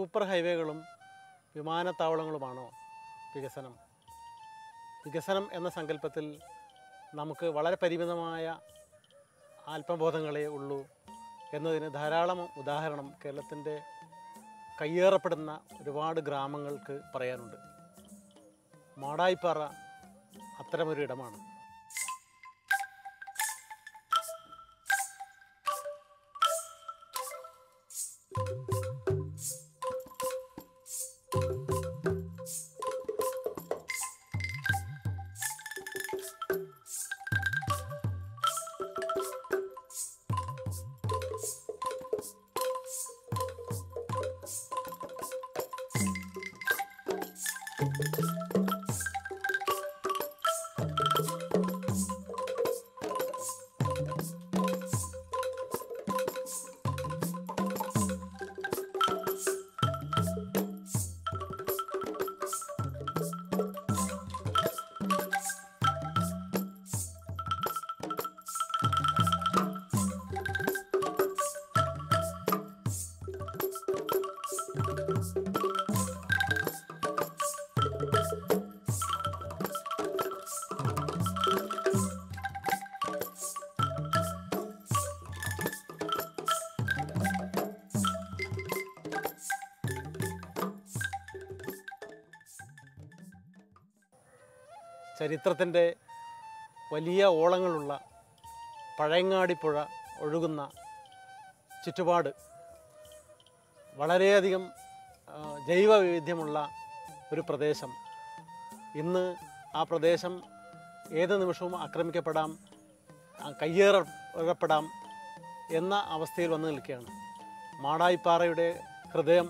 Super ഹൈവേകളും വിമാനത്താവളങ്ങളുമാണോ വികസനം? വികസനം എന്ന സങ്കല്പത്തിൽ നമുക്ക് വളരെ പരിമിതമായ ആത്മബോധങ്ങളേ ഉള്ളൂ എന്നതിന് ധാരാളം ഉദാഹരണം കേരളത്തിൻ്റെ കയ്യേറപ്പെടുന്ന ഒരുപാട് ഗ്രാമങ്ങൾക്ക് പറയാനുണ്ട്. മാടായിപ്പാറ അത്തരമൊരു ഇടമാണ്. ചരിത്രത്തിൻ്റെ വലിയ ഓളങ്ങളുള്ള പഴയങ്ങാടിപ്പുഴ ഒഴുകുന്ന ചുറ്റുപാട് വളരെയധികം ജൈവ വൈവിധ്യമുള്ള ഒരു പ്രദേശം. ഇന്ന് ആ പ്രദേശം ഏത് നിമിഷവും ആക്രമിക്കപ്പെടാം, കയ്യേറപ്പെടാം എന്ന അവസ്ഥയിൽ വന്നു നിൽക്കുകയാണ്. മാടായിപ്പാറയുടെ ഹൃദയം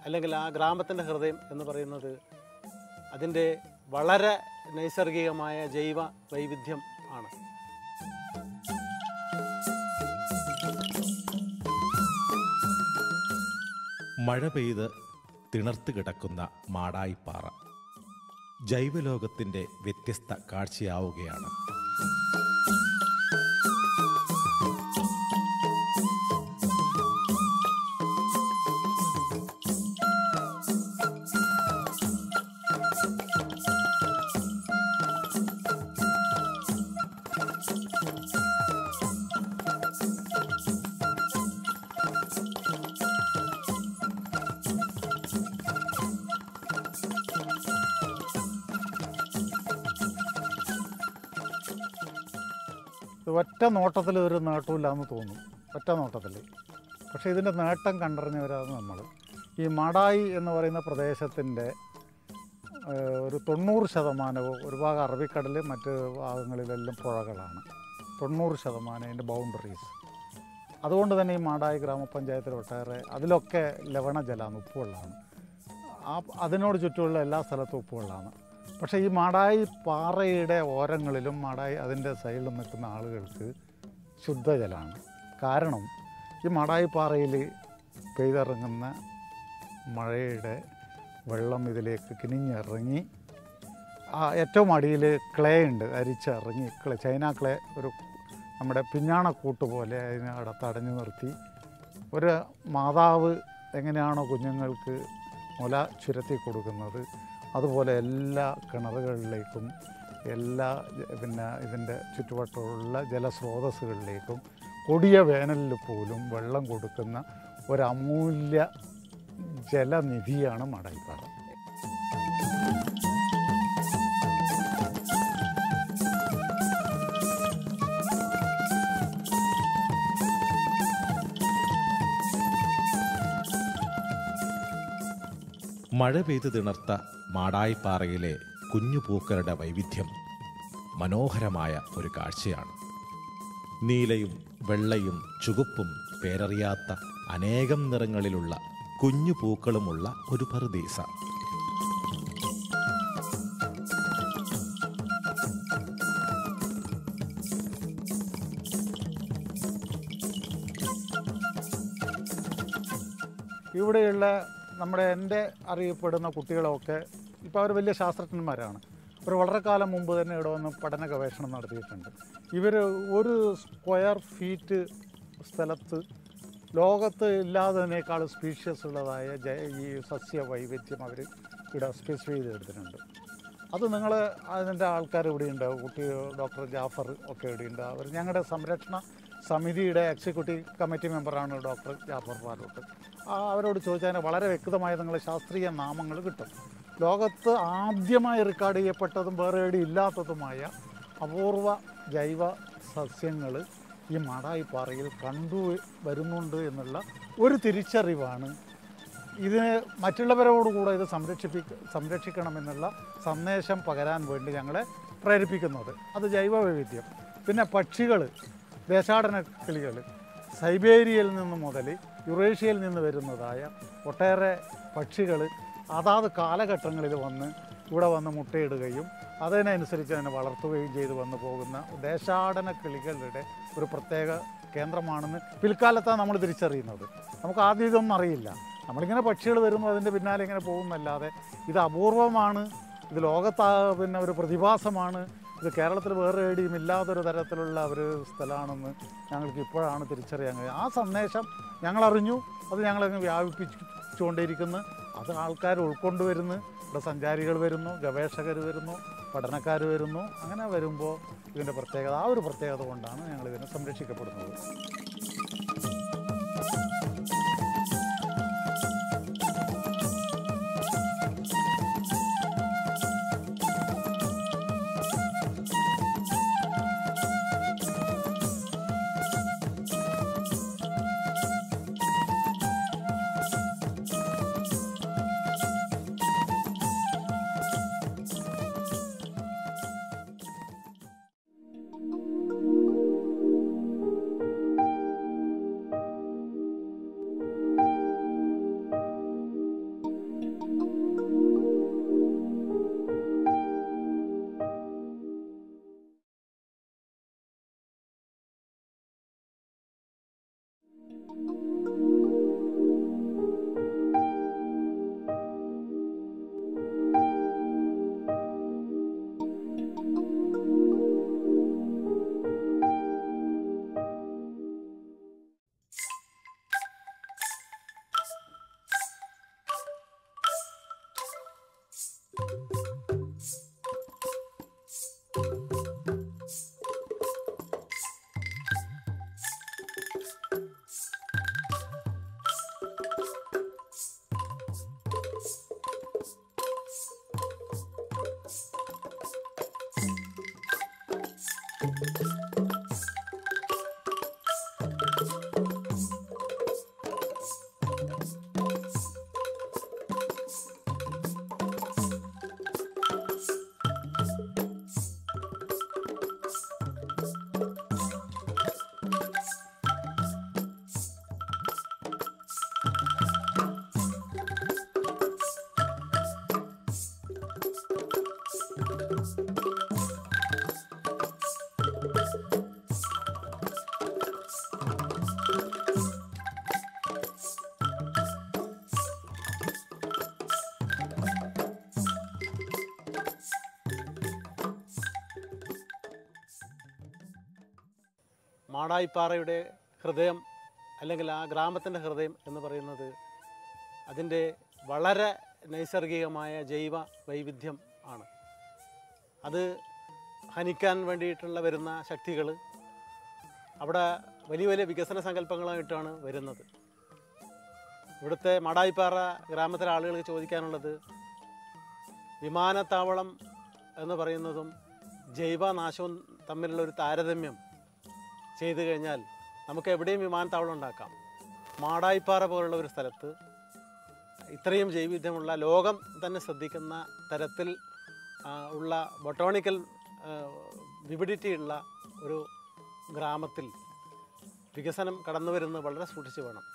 അല്ലെങ്കിൽ ആ ഗ്രാമത്തിൻ്റെ ഹൃദയം എന്ന് പറയുന്നത് അതിൻ്റെ വളരെ നൈസർഗികമായ ജൈവ വൈവിധ്യം ആണ്. മഴ പെയ്ത് തിണർത്ത് കിടക്കുന്ന മാടായിപ്പാറ ജൈവലോകത്തിൻ്റെ വ്യത്യസ്ത കാഴ്ചയാവുകയാണ്. ഒറ്റ നോട്ടത്തിൽ ഒരു നേട്ടമില്ലാന്ന് തോന്നും, ഒറ്റ നോട്ടത്തിൽ. പക്ഷേ ഇതിൻ്റെ നേട്ടം കണ്ടറിഞ്ഞവരാണ് നമ്മൾ. ഈ മാടായി എന്ന് പറയുന്ന പ്രദേശത്തിൻ്റെ ഒരു 90% ഒരു ഭാഗം അറബിക്കടൽ, മറ്റ് ഭാഗങ്ങളിലെല്ലാം പുഴകളാണ്. 90% അതിൻ്റെ ബൗണ്ടറീസ്. അതുകൊണ്ട് തന്നെ ഈ മാടായി ഗ്രാമപഞ്ചായത്തിൽ ഒട്ടേറെ അതിലൊക്കെ ലവണജലമാണ്, ഉപ്പുവെള്ളമാണ്. അതിനോട് ചുറ്റുമുള്ള എല്ലാ സ്ഥലത്തും ഉപ്പുവെള്ളമാണ്. പക്ഷേ ഈ മാടായി പാറയുടെ ഓരങ്ങളിലും മാടായി അതിൻ്റെ സൈഡിലും നിൽക്കുന്ന ആളുകൾക്ക് ശുദ്ധജലമാണ്. കാരണം ഈ മാടായി പാറയിൽ പെയ്തിറങ്ങുന്ന മഴയുടെ വെള്ളം ഇതിലേക്ക് കിനിഞ്ഞിറങ്ങി ഏറ്റവും അടിയിൽ ക്ലേ ഉണ്ട്, അരിച്ചിറങ്ങി ചൈന ക്ലേ, ഒരു നമ്മുടെ പിഞ്ഞാണക്കൂട്ട് പോലെ അതിനെ അടത്തടഞ്ഞു നിർത്തി ഒരു മാതാവ് എങ്ങനെയാണോ കുഞ്ഞുങ്ങൾക്ക് മുല ചുരത്തി കൊടുക്കുന്നത് അതുപോലെ എല്ലാ കിണറുകളിലേക്കും എല്ലാ ഇതിൻ്റെ ചുറ്റുവട്ടമുള്ള ജലസ്രോതസ്സുകളിലേക്കും കൊടിയ വേനലിൽ പോലും വെള്ളം കൊടുക്കുന്ന ഒരു അമൂല്യ ജലനിധിയാണ് മാടായിപ്പാറ. മഴ പെയ്ത് തിണർത്ത മാടായിപ്പാറയിലെ കുഞ്ഞുപൂക്കളുടെ വൈവിധ്യം മനോഹരമായ ഒരു കാഴ്ചയാണ്. നീലയും വെള്ളയും ചുവപ്പും പേരറിയാത്ത അനേകം നിറങ്ങളിലുള്ള കുഞ്ഞു പൂക്കളുമുള്ള ഒരു പറുദീസ. ഇവിടെയുള്ള എൻ്റെ അറിയപ്പെടുന്ന കുട്ടികളൊക്കെ ഇപ്പോൾ അവർ വലിയ ശാസ്ത്രജ്ഞന്മാരാണ്. അവർ വളരെ കാലം മുമ്പ് തന്നെ ഇവിടെ വന്ന് പഠന ഗവേഷണം നടത്തിയിട്ടുണ്ട്. ഇവർ ഒരു സ്ക്വയർ ഫീറ്റ് സ്ഥലത്ത് ലോകത്ത് ഇല്ലാത്തതിനേക്കാൾ സ്പീഷ്യസ് ഉള്ളതായ ഈ സസ്യ വൈവിധ്യം അവർ ഇവിടെ സ്പെസിഫൈ ചെയ്തെടുത്തിട്ടുണ്ട്. അത് നിങ്ങൾ അതിൻ്റെ ആൾക്കാർ ഇവിടെയുണ്ട്, കുട്ടി ഡോക്ടർ ജാഫർ ഒക്കെ ഇവിടെയുണ്ട്. അവർ ഞങ്ങളുടെ സംരക്ഷണ സമിതിയുടെ എക്സിക്യൂട്ടീവ് കമ്മിറ്റി മെമ്പറാണ് ഡോക്ടർ ജാഫർ പാലോട്ട്. അവരോട് ചോദിച്ചാൽ വളരെ വ്യക്തമായ നിങ്ങൾ ശാസ്ത്രീയ നാമങ്ങൾ കിട്ടും. ലോകത്ത് ആദ്യമായി റെക്കോർഡ് ചെയ്യപ്പെട്ടതും വേറെ എവിടെയും ഇല്ലാത്തതുമായ അപൂർവ ജൈവ സസ്യങ്ങൾ ഈ മാടായിപ്പാറയിൽ കണ്ടു വരുന്നുണ്ട് എന്നുള്ള ഒരു തിരിച്ചറിവാണ് ഇതിന് മറ്റുള്ളവരോടുകൂടെ ഇത് സംരക്ഷിക്കണമെന്നുള്ള സന്ദേശം പകരാൻ വേണ്ടി ഞങ്ങളെ പ്രേരിപ്പിക്കുന്നത്. അത് ജൈവ വൈവിധ്യം. പിന്നെ പക്ഷികൾ, ദേശാടന കിളികൾ, സൈബേരിയയിൽ നിന്ന് മുതൽ യുറേഷ്യയിൽ നിന്ന് വരുന്നതായ ഒട്ടേറെ പക്ഷികൾ അതാത് കാലഘട്ടങ്ങളിൽ ഇവിടെ വന്ന് മുട്ടയിടുകയും അതിനനുസരിച്ച് തന്നെ വളർത്തുകയും ചെയ്ത് വന്നു പോകുന്ന ദേശാടന കിളികളുടെ ഒരു പ്രത്യേക കേന്ദ്രമാണെന്ന് പിൽക്കാലത്താണ് നമ്മൾ തിരിച്ചറിയുന്നത്. നമുക്ക് ആദ്യം ഇതൊന്നും അറിയില്ല. നമ്മളിങ്ങനെ പക്ഷികൾ വരുന്നു, അതിൻ്റെ പിന്നാലെ ഇങ്ങനെ പോകുന്നല്ലാതെ ഇത് അപൂർവമാണ്, ഇത് ലോകത്ത് പിന്നെ ഒരു പ്രതിഭാസമാണ്, ഇത് കേരളത്തിൽ വേറെ എവിടെയും ഇല്ലാത്തൊരു തരത്തിലുള്ള ഒരു സ്ഥലമാണെന്ന് ഞങ്ങൾക്ക് ഇപ്പോഴാണ് തിരിച്ചറിയാൻ കഴിയുന്നത്. ആ സന്ദേശം ഞങ്ങളറിഞ്ഞു, അത് ഞങ്ങളങ്ങ് വ്യാപിപ്പിച്ചുകൊണ്ടിരിക്കുന്നു. അത് ആൾക്കാർ ഉൾക്കൊണ്ടുവരുന്നു. ഇവിടെ സഞ്ചാരികൾ വരുന്നു, ഗവേഷകർ വരുന്നു, പഠനക്കാർ വരുന്നു. അങ്ങനെ വരുമ്പോൾ ഇതിൻ്റെ പ്രത്യേകത, ആ ഒരു പ്രത്യേകത കൊണ്ടാണ് ഞങ്ങളിതിനെ സംരക്ഷിക്കപ്പെടുന്നത്. മാടായിപ്പാറയുടെ ഹൃദയം അല്ലെങ്കിൽ ആ ഗ്രാമത്തിൻ്റെ ഹൃദയം എന്ന് പറയുന്നത് അതിൻ്റെ വളരെ നൈസർഗികമായ ജൈവ വൈവിധ്യം ആണ്. അത് ഹനിക്കാൻ വേണ്ടിയിട്ടുള്ള വരുന്ന ശക്തികൾ അവിടെ വലിയ വലിയ വികസന സങ്കല്പങ്ങളായിട്ടാണ് വരുന്നത്. ഇവിടുത്തെ മാടായിപ്പാറ ഗ്രാമത്തിലെ ആളുകൾക്ക് ചോദിക്കാനുള്ളത് വിമാനത്താവളം എന്ന് പറയുന്നതും ജൈവനാശവും തമ്മിലുള്ള ഒരു താരതമ്യം ചെയ്തു കഴിഞ്ഞാൽ നമുക്ക് എവിടെയും വിമാനത്താവളം ഉണ്ടാക്കാം. മാടായിപ്പാറ പോലുള്ള ഒരു സ്ഥലത്ത് ഇത്രയും ജൈവിധ്യമുള്ള ലോകം തന്നെ ശ്രദ്ധിക്കുന്ന തരത്തിൽ ഉള്ള ബൊട്ടോണിക്കൽ വിവിഡിറ്റി ഉള്ള ഒരു ഗ്രാമത്തിൽ വികസനം കടന്നു വരുന്നത് വളരെ സൂക്ഷിച്ച് വേണം.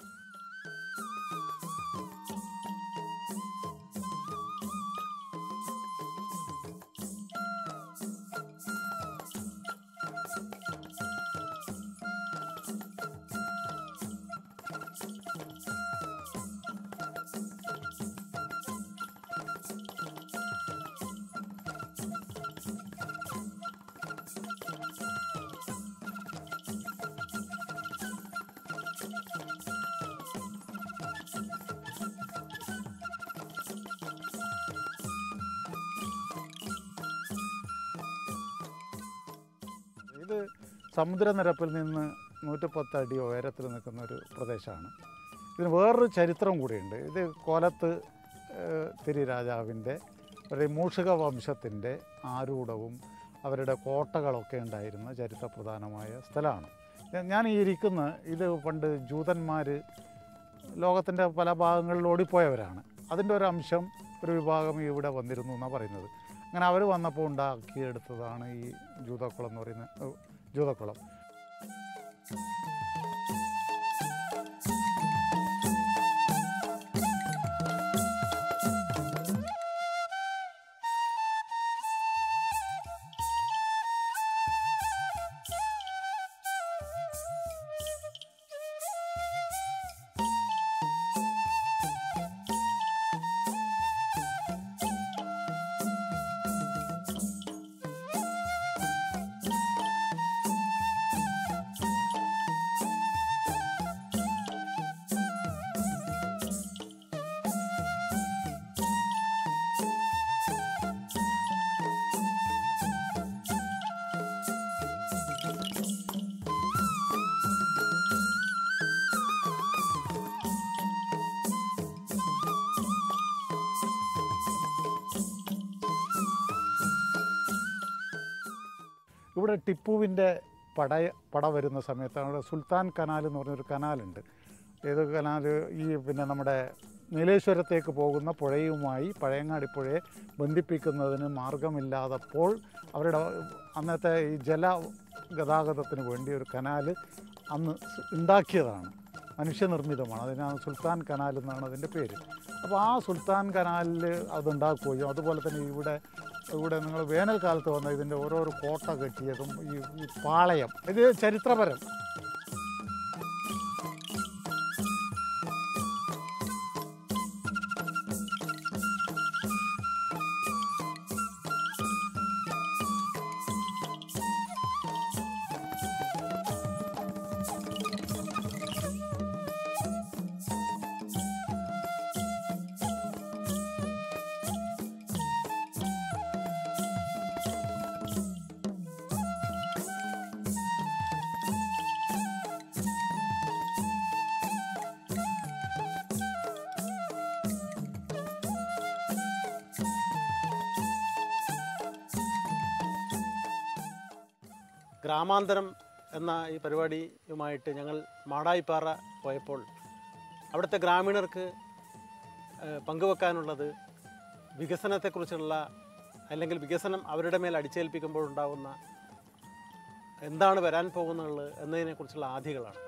സമുദ്രനിരപ്പിൽ നിന്ന് 110 അടി ഉയരത്തിൽ നിൽക്കുന്ന ഒരു പ്രദേശമാണ്. ഇതിന് വേറൊരു ചരിത്രം കൂടിയുണ്ട്. ഇത് കോലത്ത് തിരി രാജാവിൻ്റെ ഒരു മൂഷിക വംശത്തിൻ്റെ ആരൂഢവും അവരുടെ കോട്ടകളൊക്കെ ഉണ്ടായിരുന്ന ചരിത്രപ്രധാനമായ സ്ഥലമാണ്. ഞാൻ ഈ ഇരിക്കുന്ന ഇത് പണ്ട് ജൂതന്മാർ ലോകത്തിൻ്റെ പല ഭാഗങ്ങളിൽ ഓടിപ്പോയവരാണ്. അതിൻ്റെ ഒരു അംശം ഒരു വിഭാഗം ഇവിടെ വന്നിരുന്നു എന്നാണ് പറയുന്നത്. അങ്ങനെ അവർ വന്നപ്പോൾ ഉണ്ടാക്കിയെടുത്തതാണ് ഈ ജൂതക്കുളം എന്ന് പറയുന്ന ജൂതക്കുളം. ഇവിടെ ടിപ്പുവിൻ്റെ പട വരുന്ന സമയത്ത് അവിടെ സുൽത്താൻ കനാൽ എന്ന് പറഞ്ഞൊരു കനാലുണ്ട്. ഏത് കനാൽ? ഈ പിന്നെ നമ്മുടെ നീലേശ്വരത്തേക്ക് പോകുന്ന പുഴയുമായി പഴയങ്ങാടി പുഴയെ ബന്ധിപ്പിക്കുന്നതിന് മാർഗമില്ലാതപ്പോൾ അവരുടെ അന്നത്തെ ഈ ജല ഗതാഗതത്തിന് വേണ്ടി ഒരു കനാൽ അന്ന് ഉണ്ടാക്കിയതാണ്. മനുഷ്യനിർമ്മിതമാണ്. അതിനാണ് സുൽത്താൻ കനാൽ എന്നാണ് അതിൻ്റെ പേര്. അപ്പോൾ ആ സുൽത്താൻ കനാലിൽ അതുണ്ടാക്കുകയും അതുപോലെ തന്നെ ഇവിടെ നിങ്ങൾ വേനൽക്കാലത്ത് വന്ന ഇതിൻ്റെ ഓരോരോ കോട്ട കെട്ടിയതും ഈ പാളയം ഇത് ചരിത്രപരം. ഗ്രാമാന്തരം എന്ന ഈ പരിപാടിയുമായിട്ട് ഞങ്ങൾ മാടായിപ്പാറ പോയപ്പോൾ അവിടുത്തെ ഗ്രാമീണർക്ക് പങ്കുവെക്കാനുള്ളത് വികസനത്തെക്കുറിച്ചുള്ള അല്ലെങ്കിൽ വികസനം അവരുടെ മേൽ അടിച്ചേൽപ്പിക്കുമ്പോൾ ഉണ്ടാകുന്ന എന്താണ് വരാൻ പോകുന്നത് എന്നതിനെക്കുറിച്ചുള്ള ആധികളാണ്.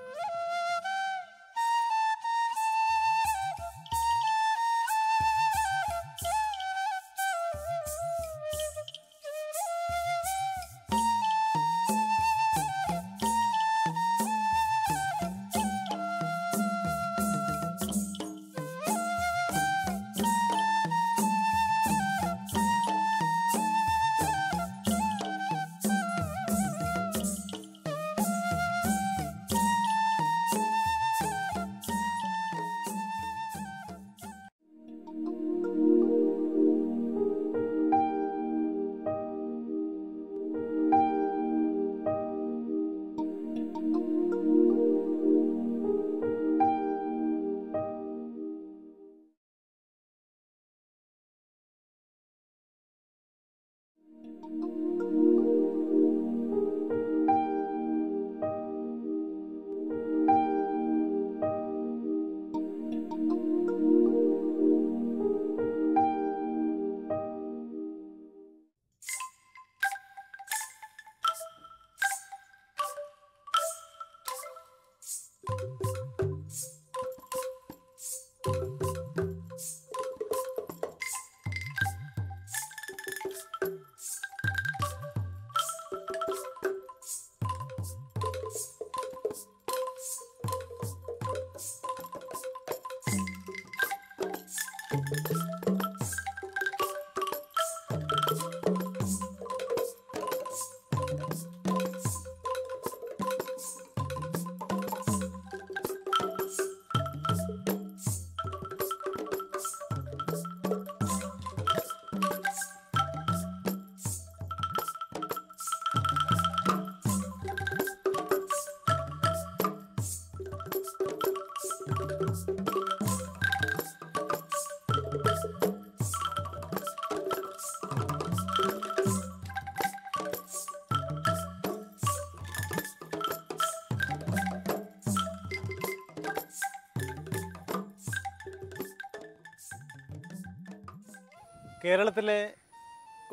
കേരളത്തിലെ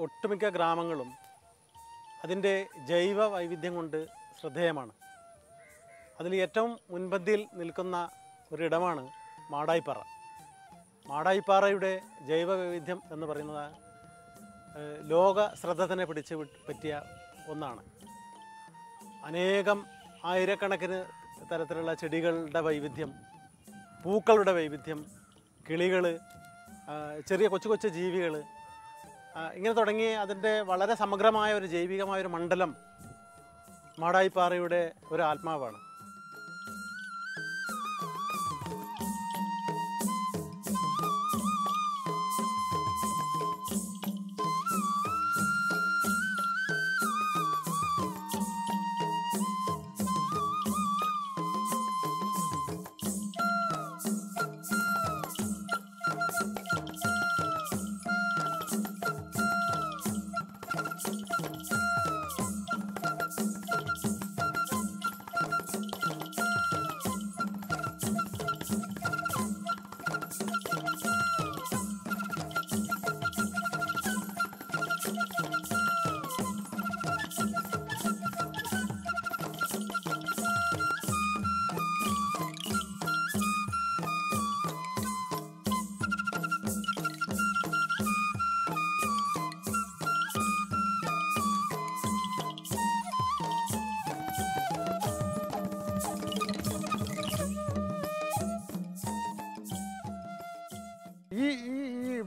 ഒട്ടുമിക്ക ഗ്രാമങ്ങളും അതിൻ്റെ ജൈവ വൈവിധ്യം കൊണ്ട് ശ്രദ്ധേയമാണ്. അതിൽ ഏറ്റവും മുൻപന്തിയിൽ നിൽക്കുന്ന ഒരിടമാണ് മാടായിപ്പാറ. മാടായിപ്പാറയുടെ ജൈവ വൈവിധ്യം എന്ന് പറയുന്നത് ലോക ശ്രദ്ധ തന്നെ പിടിച്ച് പറ്റിയ ഒന്നാണ്. അനേകം ആയിരക്കണക്കിന് തരത്തിലുള്ള ചെടികളുടെ വൈവിധ്യം, പൂക്കളുടെ വൈവിധ്യം, കിളികൾ, ചെറിയ കൊച്ചു കൊച്ചു ജീവികൾ, ഇങ്ങനെ തുടങ്ങി അതിൻ്റെ വളരെ സമഗ്രമായ ഒരു ജൈവികമായൊരു മണ്ഡലം മാടായിപ്പാറയുടെ ഒരു ആത്മാവാണ്.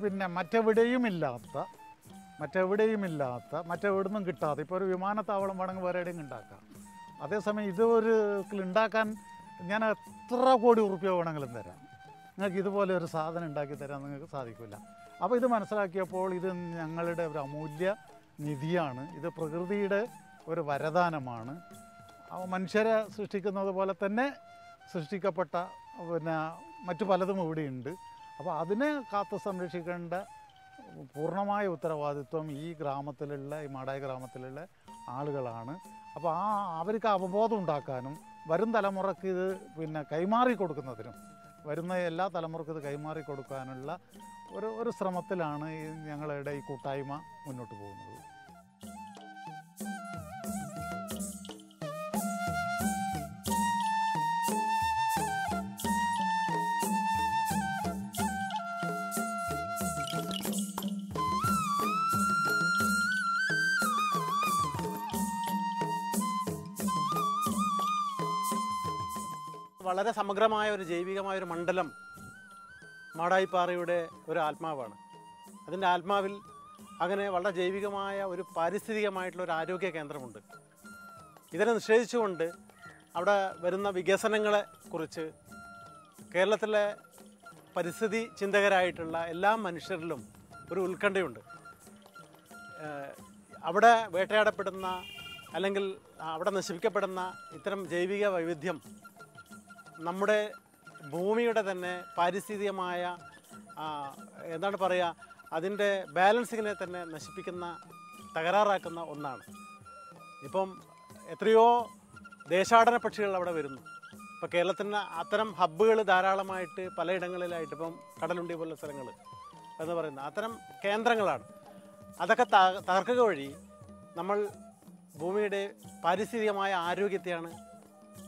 പിന്നെ മറ്റെവിടുന്നും കിട്ടാതെ ഇപ്പോൾ ഒരു വിമാനത്താവളം വേണമെങ്കിൽ വേറെ എവിടെയും ഉണ്ടാക്കാം. അതേസമയം ഇത് ഒരു ഉണ്ടാക്കാൻ ഞാൻ എത്ര കോടി ഉറുപ്പ്യ വേണമെങ്കിലും തരാം, നിങ്ങൾക്ക് ഇതുപോലെ ഒരു സാധനം ഉണ്ടാക്കി തരാൻ നിങ്ങൾക്ക് സാധിക്കില്ല. അപ്പോൾ ഇത് മനസ്സിലാക്കിയപ്പോൾ ഇത് ഞങ്ങളുടെ ഒരു അമൂല്യ നിധിയാണ്, ഇത് പ്രകൃതിയുടെ ഒരു വരദാനമാണ്. മനുഷ്യരെ സൃഷ്ടിക്കുന്നത് പോലെ തന്നെ സൃഷ്ടിക്കപ്പെട്ട പിന്നെ മറ്റു പലതും ഇവിടെയുണ്ട്. അപ്പോൾ അതിനെ കാത്തു സംരക്ഷിക്കേണ്ട പൂർണ്ണമായ ഉത്തരവാദിത്വം ഈ ഗ്രാമത്തിലുള്ള, ഈ മാടായി ഗ്രാമത്തിലുള്ള ആളുകളാണ്. അപ്പോൾ അവർക്ക് അവബോധം ഉണ്ടാക്കാനും വരും തലമുറക്ക് ഇത് പിന്നെ കൈമാറി കൊടുക്കുന്നതിനും, വരുന്ന എല്ലാ തലമുറക്കും ഇത് കൈമാറി കൊടുക്കാനുള്ള ഒരു ശ്രമത്തിലാണ് ഞങ്ങളുടെ ഈ കൂട്ടായ്മ മുന്നോട്ട് പോകുന്നത്. വളരെ സമഗ്രമായ ഒരു ജൈവികമായൊരു മണ്ഡലം മാടായിപ്പാറയുടെ ഒരു ആത്മാവാണ്. അതിൻ്റെ ആത്മാവിൽ അങ്ങനെ വളരെ ജൈവികമായ ഒരു പാരിസ്ഥിതികമായിട്ടുള്ള ഒരു ആരോഗ്യ കേന്ദ്രമുണ്ട്. ഇതിനെ നിഷേധിച്ചുകൊണ്ട് അവിടെ വരുന്ന വികസനങ്ങളെ കുറിച്ച് കേരളത്തിലെ പരിസ്ഥിതി ചിന്തകരായിട്ടുള്ള എല്ലാ മനുഷ്യരിലും ഒരു ഉത്കണ്ഠയുണ്ട്. അവിടെ വേട്ടയാടപ്പെടുന്ന അല്ലെങ്കിൽ അവിടെ നശിപ്പിക്കപ്പെടുന്ന ഇത്തരം ജൈവിക വൈവിധ്യം നമ്മുടെ ഭൂമിയുടെ തന്നെ പാരിസ്ഥിതികമായ എന്താണ് പറയുക, അതിൻ്റെ ബാലൻസിങ്ങിനെ തന്നെ നശിപ്പിക്കുന്ന, തകരാറാക്കുന്ന ഒന്നാണ്. ഇപ്പം എത്രയോ ദേശാടന പക്ഷികൾ അവിടെ വരുന്നു. ഇപ്പോൾ കേരളത്തിന് അത്തരം ഹബ്ബുകൾ ധാരാളമായിട്ട് പലയിടങ്ങളിലായിട്ട്, ഇപ്പം കടലുണ്ടി പോലുള്ള സ്ഥലങ്ങൾ എന്ന് പറയുന്ന അത്തരം കേന്ദ്രങ്ങളാണ്. അതൊക്കെ തകർക്കുക വഴി നമ്മൾ ഭൂമിയുടെ പാരിസ്ഥിതികമായ ആരോഗ്യത്തെയാണ്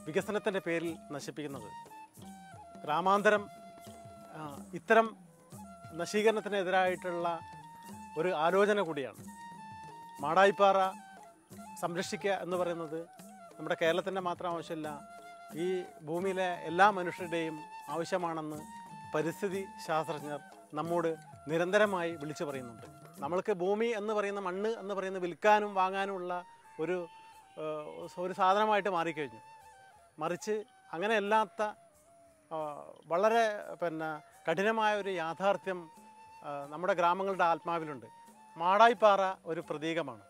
വികസനത്തിൻ്റെ പേരിൽ നശിപ്പിക്കുന്നത്. ഗ്രാമാന്തരം ഇത്തരം നശീകരണത്തിനെതിരായിട്ടുള്ള ഒരു ആലോചന കൂടിയാണ്. മാടായിപ്പാറ സംരക്ഷിക്കുക എന്ന് പറയുന്നത് നമ്മുടെ കേരളത്തിൻ്റെ മാത്രം ആവശ്യമില്ല, ഈ ഭൂമിയിലെ എല്ലാ മനുഷ്യരുടെയും ആവശ്യമാണെന്ന് പരിസ്ഥിതി ശാസ്ത്രജ്ഞർ നമ്മോട് നിരന്തരമായി വിളിച്ചു പറയുന്നുണ്ട്. നമ്മൾക്ക് ഭൂമി എന്ന് പറയുന്ന, മണ്ണ് എന്ന് പറയുന്നത് വിൽക്കാനും വാങ്ങാനുമുള്ള ഒരു സാധനമായിട്ട് മാറിക്കഴിഞ്ഞു. മറിച്ച് അങ്ങനെയല്ലാത്ത വളരെ കഠിനമായ ഒരു യാഥാർത്ഥ്യം നമ്മുടെ ഗ്രാമങ്ങളുടെ ആത്മാവിലുണ്ട്. മാടായിപ്പാറ ഒരു പ്രതീകമാണ്,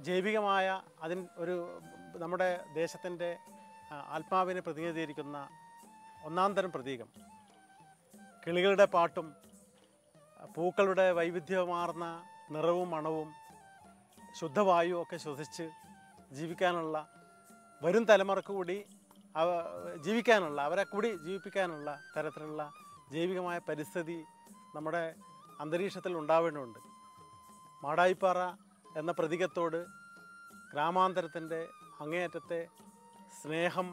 ജൈവികമായ നമ്മുടെ ദേശത്തിൻ്റെ ആത്മാവിനെ പ്രതിനിധീകരിക്കുന്ന ഒന്നാം തരം പ്രതീകം. കിളികളുടെ പാട്ടും പൂക്കളുടെ വൈവിധ്യമാർന്ന നിറവും മണവും ശുദ്ധവായുവും ഒക്കെ ശ്വസിച്ച് ജീവിക്കാനുള്ള, വരും തലമുറക്ക് കൂടി ജീവിക്കാനുള്ള, അവരെ കൂടി ജീവിപ്പിക്കാനുള്ള തരത്തിലുള്ള ജൈവികമായ പരിസ്ഥിതി നമ്മുടെ അന്തരീക്ഷത്തിൽ ഉണ്ടാവേണ്ടതുണ്ട്. മാടായിപ്പാറ എന്ന പ്രതീകത്തോട് ഗ്രാമാന്തരത്തിൻ്റെ അങ്ങേയറ്റത്തെ സ്നേഹം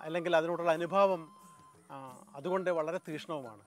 അല്ലെങ്കിൽ അതിനോടുള്ള അനുഭാവം അതുകൊണ്ട് വളരെ തീക്ഷ്ണവുമാണ്.